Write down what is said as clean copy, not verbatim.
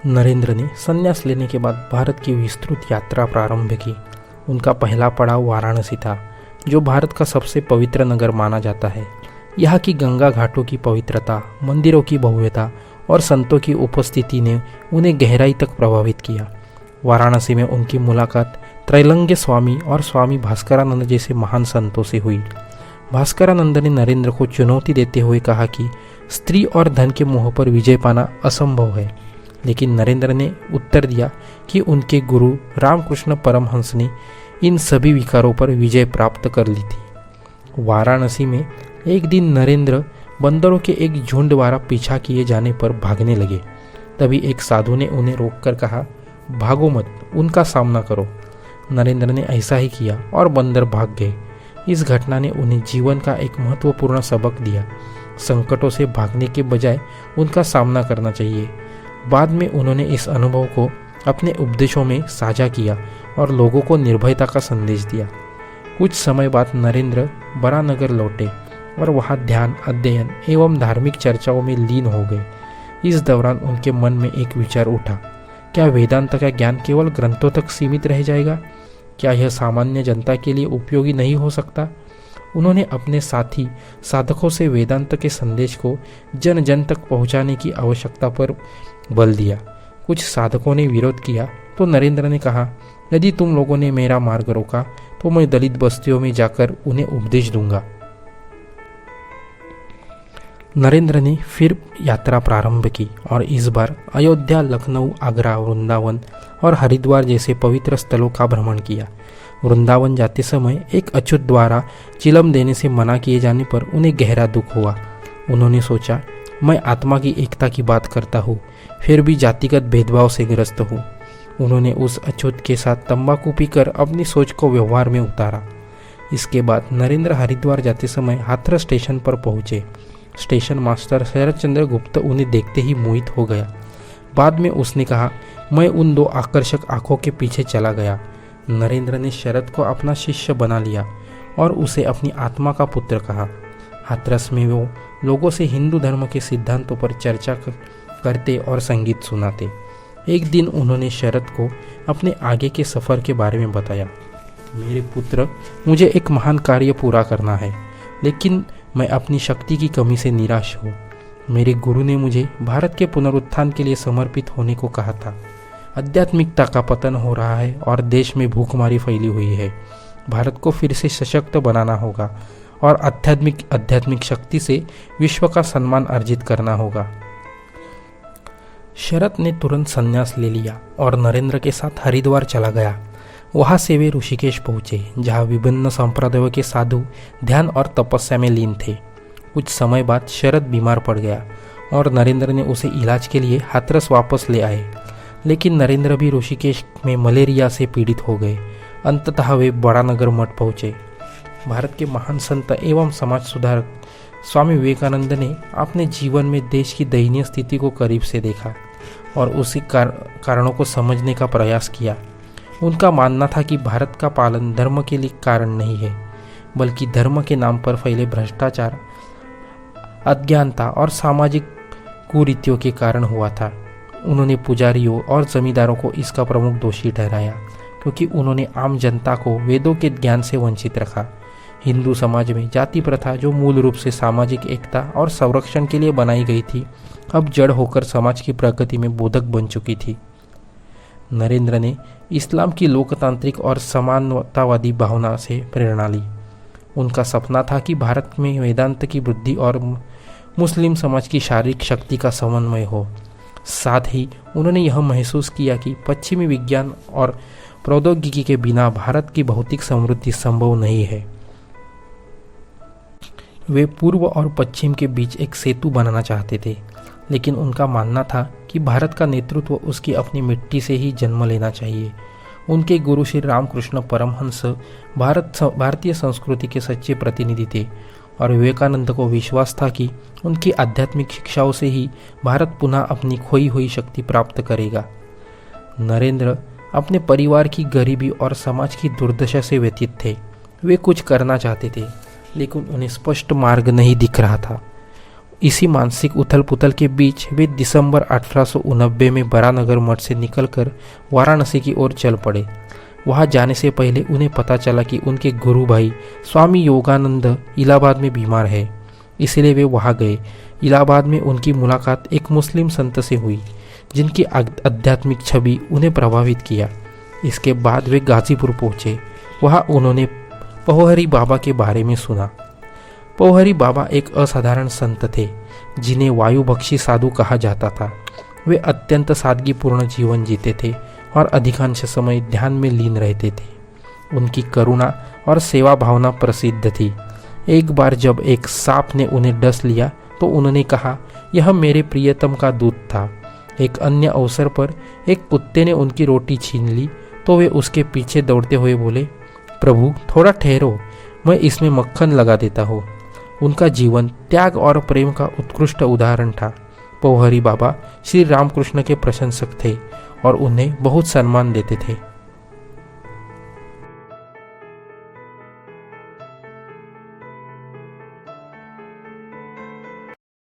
नरेंद्र ने संन्यास लेने के बाद भारत की विस्तृत यात्रा प्रारंभ की। उनका पहला पड़ाव वाराणसी था, जो भारत का सबसे पवित्र नगर माना जाता है। यहाँ की गंगा घाटों की पवित्रता, मंदिरों की भव्यता और संतों की उपस्थिति ने उन्हें गहराई तक प्रभावित किया। वाराणसी में उनकी मुलाकात त्रैलंग्य स्वामी और स्वामी भास्करानंद जैसे महान संतों से हुई। भास्करानंद ने नरेंद्र को चुनौती देते हुए कहा कि स्त्री और धन के मोह पर विजय पाना असंभव है, लेकिन नरेंद्र ने उत्तर दिया कि उनके गुरु रामकृष्ण परमहंस ने इन सभी विकारों पर विजय प्राप्त कर ली थी। वाराणसी में एक दिन नरेंद्र बंदरों के एक झुंड द्वारा पीछा किए जाने पर भागने लगे। तभी एक साधु ने उन्हें रोककर कहा, भागो मत, उनका सामना करो। नरेंद्र ने ऐसा ही किया और बंदर भाग गए। इस घटना ने उन्हें जीवन का एक महत्वपूर्ण सबक दिया। संकटों से भागने के बजाय उनका सामना करना चाहिए। बाद में उन्होंने इस अनुभव को अपने उपदेशों में साझा किया और लोगों को निर्भयता का संदेश दिया। कुछ समय बाद नरेंद्र बरानगर लौटे और वहाँ ध्यान, अध्ययन एवं धार्मिक चर्चाओं में लीन हो गए। इस दौरान उनके मन में एक विचार उठा, क्या वेदांत का ज्ञान केवल ग्रंथों तक सीमित रह जाएगा? क्या यह सामान्य जनता के लिए उपयोगी नहीं हो सकता? उन्होंने अपने साथी साधकों से वेदांत के संदेश को जन जन तक पहुंचाने की आवश्यकता पर बल दिया। कुछ साधकों ने विरोध किया तो नरेंद्र ने कहा, यदि तुम लोगों ने मेरा मार्ग रोका तो मैं दलित बस्तियों में जाकर उन्हें उपदेश दूंगा। नरेंद्र ने फिर यात्रा प्रारंभ की और इस बार अयोध्या, लखनऊ, आगरा, वृंदावन और हरिद्वार जैसे पवित्र स्थलों का भ्रमण किया। वृंदावन जाते समय एक अछूत द्वारा चिलम देने से मना किए जाने पर उन्हें गहरा दुख हुआ। उन्होंने सोचा, मैं आत्मा की एकता की बात करता हूँ, फिर भी जातिगत भेदभाव से ग्रस्त हूँ। उन्होंने उस अछूत के साथ तंबाकू पीकर अपनी सोच को व्यवहार में उतारा। इसके बाद नरेंद्र हरिद्वार जाते समय हाथरस स्टेशन पर पहुँचे। स्टेशन मास्टर शरद चंद्र गुप्त उन्हें देखते ही मोहित हो गया। बाद में उसने कहा, मैं उन दो आकर्षक आंखों के पीछे चला गया। नरेंद्र ने शरद को अपना शिष्य बना लिया और उसे अपनी आत्मा का पुत्र कहा। हाथरस में वो लोगों से हिंदू धर्म के सिद्धांतों पर चर्चा करते और संगीत सुनाते। एक दिन उन्होंने शरद को अपने आगे के सफ़र के बारे में बताया। मेरे पुत्र, मुझे एक महान कार्य पूरा करना है, लेकिन मैं अपनी शक्ति की कमी से निराश हूँ। मेरे गुरु ने मुझे भारत के पुनरुत्थान के लिए समर्पित होने को कहा था। आध्यात्मिकता का पतन हो रहा है और देश में भूखमरी फैली हुई है। भारत को फिर से सशक्त बनाना होगा और आध्यात्मिक शक्ति से विश्व का सम्मान अर्जित करना होगा। शरद ने तुरंत संन्यास ले लिया और नरेंद्र के साथ हरिद्वार चला गया। वहाँ से वे ऋषिकेश पहुँचे, जहाँ विभिन्न संप्रदायों के साधु ध्यान और तपस्या में लीन थे। कुछ समय बाद शरद बीमार पड़ गया और नरेंद्र ने उसे इलाज के लिए हाथरस वापस ले आए। लेकिन नरेंद्र भी ऋषिकेश में मलेरिया से पीड़ित हो गए। अंततः वे बड़ानगर मठ पहुँचे। भारत के महान संत एवं समाज सुधारक स्वामी विवेकानंद ने अपने जीवन में देश की दयनीय स्थिति को करीब से देखा और उसी कारणों को समझने का प्रयास किया। उनका मानना था कि भारत का पालन धर्म के लिए कारण नहीं है, बल्कि धर्म के नाम पर फैले भ्रष्टाचार, अज्ञानता और सामाजिक कुरीतियों के कारण हुआ था। उन्होंने पुजारियों और जमींदारों को इसका प्रमुख दोषी ठहराया, क्योंकि उन्होंने आम जनता को वेदों के ज्ञान से वंचित रखा। हिंदू समाज में जाति प्रथा, जो मूल रूप से सामाजिक एकता और संरक्षण के लिए बनाई गई थी, अब जड़ होकर समाज की प्रगति में बोधक बन चुकी थी। नरेंद्र ने इस्लाम की लोकतांत्रिक और समानतावादी भावना से प्रेरणा ली। उनका सपना था कि भारत में वेदांत की वृद्धि और मुस्लिम समाज की शारीरिक शक्ति का समन्वय हो। साथ ही उन्होंने यह महसूस किया कि पश्चिमी विज्ञान और प्रौद्योगिकी के बिना भारत की भौतिक समृद्धि संभव नहीं है। वे पूर्व और पश्चिम के बीच एक सेतु बनाना चाहते थे, लेकिन उनका मानना था कि भारत का नेतृत्व उसकी अपनी मिट्टी से ही जन्म लेना चाहिए। उनके गुरु श्री रामकृष्ण परमहंस भारतीय संस्कृति के सच्चे प्रतिनिधि थे और विवेकानंद को विश्वास था कि उनकी आध्यात्मिक शिक्षाओं से ही भारत पुनः अपनी खोई हुई शक्ति प्राप्त करेगा। नरेंद्र अपने परिवार की गरीबी और समाज की दुर्दशा से व्यथित थे। वे कुछ करना चाहते थे, लेकिन उन्हें स्पष्ट मार्ग नहीं दिख रहा था। इसी मानसिक उथल पुथल के बीच वे दिसंबर 1889 में बरानगर मठ से निकलकर वाराणसी की ओर चल पड़े। वहां जाने से पहले उन्हें पता चला कि उनके गुरु भाई स्वामी योगानंद इलाहाबाद में बीमार है, इसलिए वे वहां गए। इलाहाबाद में उनकी मुलाकात एक मुस्लिम संत से हुई जिनकी आध्यात्मिक छवि उन्हें प्रभावित किया। इसके बाद वे गाजीपुर पहुंचे। वहां उन्होंने पौहरी बाबा के बारे में सुना। पौहरी बाबा एक असाधारण संत थे जिन्हें वायुभक्षी साधु कहा जाता था। वे अत्यंत सादगीपूर्ण जीवन जीते थे और अधिकांश समय ध्यान में लीन रहते थे। उनकी करुणा और सेवा भावना प्रसिद्ध थी। एक बार जब एक सांप ने उन्हें डस लिया तो उन्होंने कहा, यह मेरे प्रियतम का दूत था। एक अन्य अवसर पर एक कुत्ते ने उनकी रोटी छीन ली तो वे उसके पीछे दौड़ते हुए बोले, प्रभु थोड़ा ठहरो, मैं इसमें मक्खन लगा देता हूँ। उनका जीवन त्याग और प्रेम का उत्कृष्ट उदाहरण था। पौहरी बाबा श्री रामकृष्ण के प्रशंसक थे और उन्हें बहुत सम्मान देते थे।